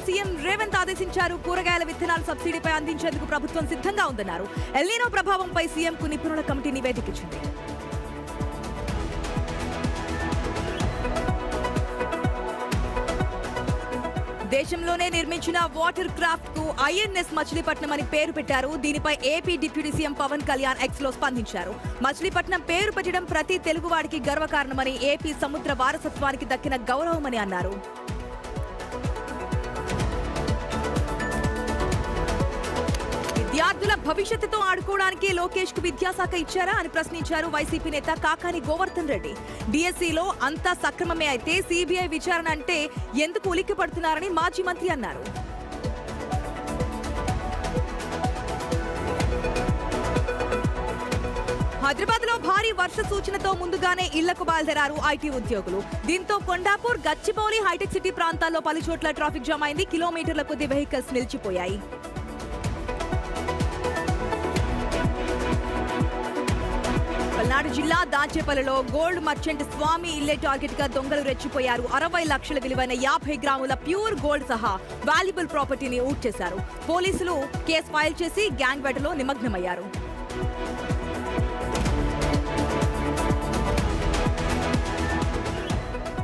CM Revanth ఆదేశించారు. కూరగాయల విత్తనాల సబ్సిడీపై అందించేందుకు ప్రభుత్వం సిద్ధంగా ఉందన్నారు. ఎల్నినో ప్రభావంపై సీఎంకు నిపుణుల కమిటీ నివేదిక ఇచ్చింది. దేశంలోనే నిర్మించిన వాటర్ క్రాఫ్ట్ కు ఐఎన్ఎస్ మచిలీపట్నం అని పేరు పెట్టారు. దీనిపై AP deputy CM Pawan Kalyan X లో స్పందించారు. మచిలీపట్నం పేరు పెట్టడం ప్రతి తెలుగువాడికి గర్వకారణమని, ఏపీ సముద్ర వారసత్వానికి దక్కిన గౌరవమని అన్నారు. విద్యార్థుల భవిష్యత్తుతో ఆడుకోవడానికి లోకేష్ కు విద్యాశాఖ ఇచ్చారా అని ప్రశ్నించారు వైసీపీ నేత కాకాని గోవర్ధన్ రెడ్డి. డిఎస్సీలో అంతా సక్రమమే అయితే సిబిఐ విచారణ అంటే ఎందుకు ఉలిక్కి పడుతున్నారని మాజీ మంత్రి అన్నారు. హైదరాబాద్ లో భారీ వర్ష సూచనతో ముందుగానే ఇళ్లకు బయలుదేరారు ఐటీ ఉద్యోగులు. దీంతో కొండాపూర్, గచ్చిబౌలి, హైటెక్ సిటీ ప్రాంతాల్లో పలుచోట్ల ట్రాఫిక్ జామ్ అయింది. కిలోమీటర్ల కొద్ది వెహికల్స్ నిలిచిపోయాయి. పల్నాడు జిల్లా దాచేపల్లిలో గోల్డ్ మర్చెంట్ స్వామి ఇల్లే టార్గెట్ గా దొంగలు రెచ్చిపోయారు. 60 లక్షల విలువైన 50 గ్రాముల ప్యూర్ గోల్డ్ సహా వాల్యుబుల్ ప్రాపర్టీని ఊట్ చేశారు. పోలీసులు కేసు ఫైల్ చేసి గ్యాంగ్ వేటలో నిమగ్నమయ్యారు.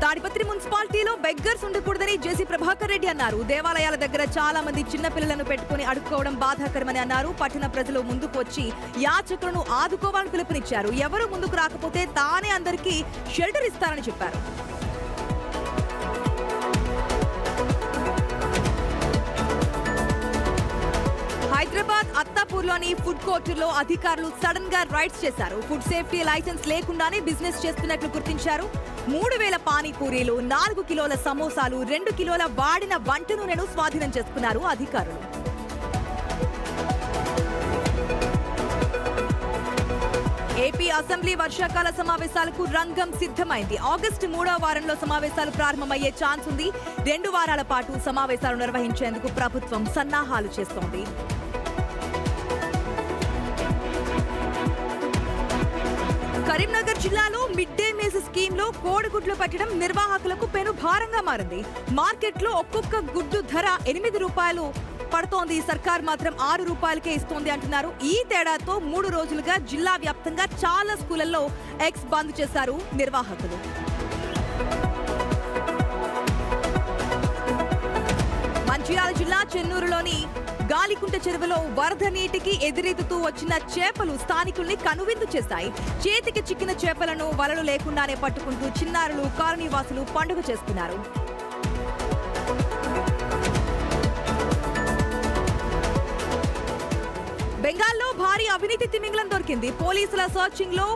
తాడిపత్రి మున్సిపాలిటీలో బెగ్గర్స్ ఉండకూడదని జేసీ ప్రభాకర్ రెడ్డి అన్నారు. దేవాలయాల దగ్గర చాలా మంది చిన్న పిల్లలను పెట్టుకుని అడుక్కోవడం బాధాకరమని అన్నారు. పట్టణ ప్రజలు ముందుకు వచ్చి యాచకులను ఆదుకోవాలని పిలుపునిచ్చారు. ఎవరు ముందుకు రాకపోతే తానే అందరికీ షెల్టర్ ఇస్తారని చెప్పారు. హైదరాబాద్ అత్తాపూర్లోని ఫుడ్ కోర్టులో అధికారులు సడన్ గా రైడ్స్ చేశారు. ఫుడ్ సేఫ్టీ లైసెన్స్ లేకుండానే బిజినెస్ చేస్తున్నట్లు గుర్తించారు. 3000 పానీపూరీలు, 4 కిలోల సమోసాలు, 2 కిలోల వాడిన వంట నూనెను స్వాధీనం చేసుకున్నారు అధికారులు. ఏపీ అసెంబ్లీ వర్షాకాల సమావేశాలకు రంగం సిద్ధమైంది. ఆగస్టు 3వ వారంలో సమావేశాలు ప్రారంభమయ్యే ఛాన్స్ ఉంది. 2 వారాల పాటు సమావేశాలు నిర్వహించేందుకు ప్రభుత్వం సన్నాహాలు చేస్తోంది. కరీంనగర్ జిల్లాలో మిడ్ డే మీల్స్ స్కీమ్ లో కోడిగుడ్లు పట్టడం నిర్వాహకులకు పెను భారంగా మారింది. మార్కెట్లో ఒక్కొక్క గుడ్డు ధర 8 రూపాయలు పడుతోంది. సర్కార్ మాత్రం 6 రూపాయలకే ఇస్తోంది అంటున్నారు. ఈ తేడాతో 3 రోజులుగా జిల్లా వ్యాప్తంగా చాలా స్కూళ్లలో ఎగ్స్ బంద్ చేశారు నిర్వాహకులు. మంచిర్యాల జిల్లా చెన్నూరులోని గాలికుంట చెరువులో వరద నీటికి ఎదురెదుతూ వచ్చిన చేపలు స్థానికుల్ని కనువిందు చేశాయి. చేతికి చిక్కిన చేపలను వలలు లేకుండానే పట్టుకుంటూ చిన్నారులు, కాలనీవాసులు పండుగ చేసుకున్నారు. బెంగాల్లో భారీ అవినీతి తిమింగలం దొరికింది. పోలీసుల సర్చింగ్ లో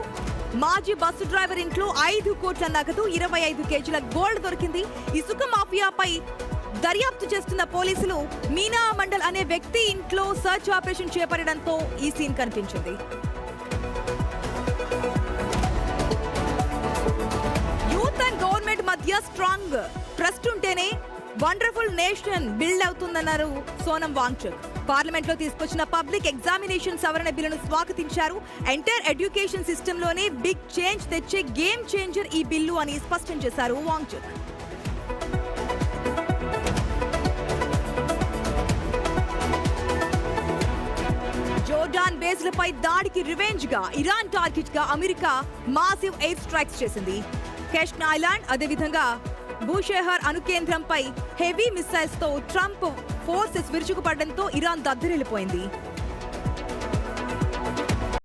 మాజీ బస్సు డ్రైవర్ ఇంట్లో 5 కోట్ల నగదు, 25 కేజీల గోల్డ్ దొరికింది. ఇసుక మాఫియాపై దర్యాప్తు చేస్తున్న పోలీసులు మీనా మండల్ అనే వ్యక్తి ఇంట్లో సర్చ్ ఆపరేషన్ చేపట్టడంతో ఈ సీన్ కనిపించింది. యూత్ అండ్ గవర్నమెంట్ మధ్య స్ట్రాంగ్ ట్రస్ట్ ఉంటేనే వండర్ఫుల్ నేషన్ బిల్డ్ అవుతుందన్నారు సోనం వాంగ్చుక్. పార్లమెంట్ లో తీసుకొచ్చిన పబ్లిక్ ఎగ్జామినేషన్ సవరణ బిల్లును స్వాగతించారు. ఎంటైర్ ఎడ్యుకేషన్ సిస్టమ్ లోనే బిగ్ చేంజ్ తెచ్చే గేమ్ చేంజర్ ఈ బిల్లు అని స్పష్టం చేశారు వాంగ్చుక్. జోర్డాన్ బేస్లపై దాడికి రివెంజ్ గా ఇరాన్ టార్గెట్ గా అమెరికా మాసివ్ ఎయిర్ స్ట్రైక్స్ చేసింది. కెష్న్ ఐలాండ్, అదేవిధంగా బూషెహర్ అణు కేంద్రంపై హెవీ మిసైల్స్ తో ట్రంప్ ఫోర్సెస్ విరుచుకుపడడంతో ఇరాన్ దద్దరిల్లిపోయింది.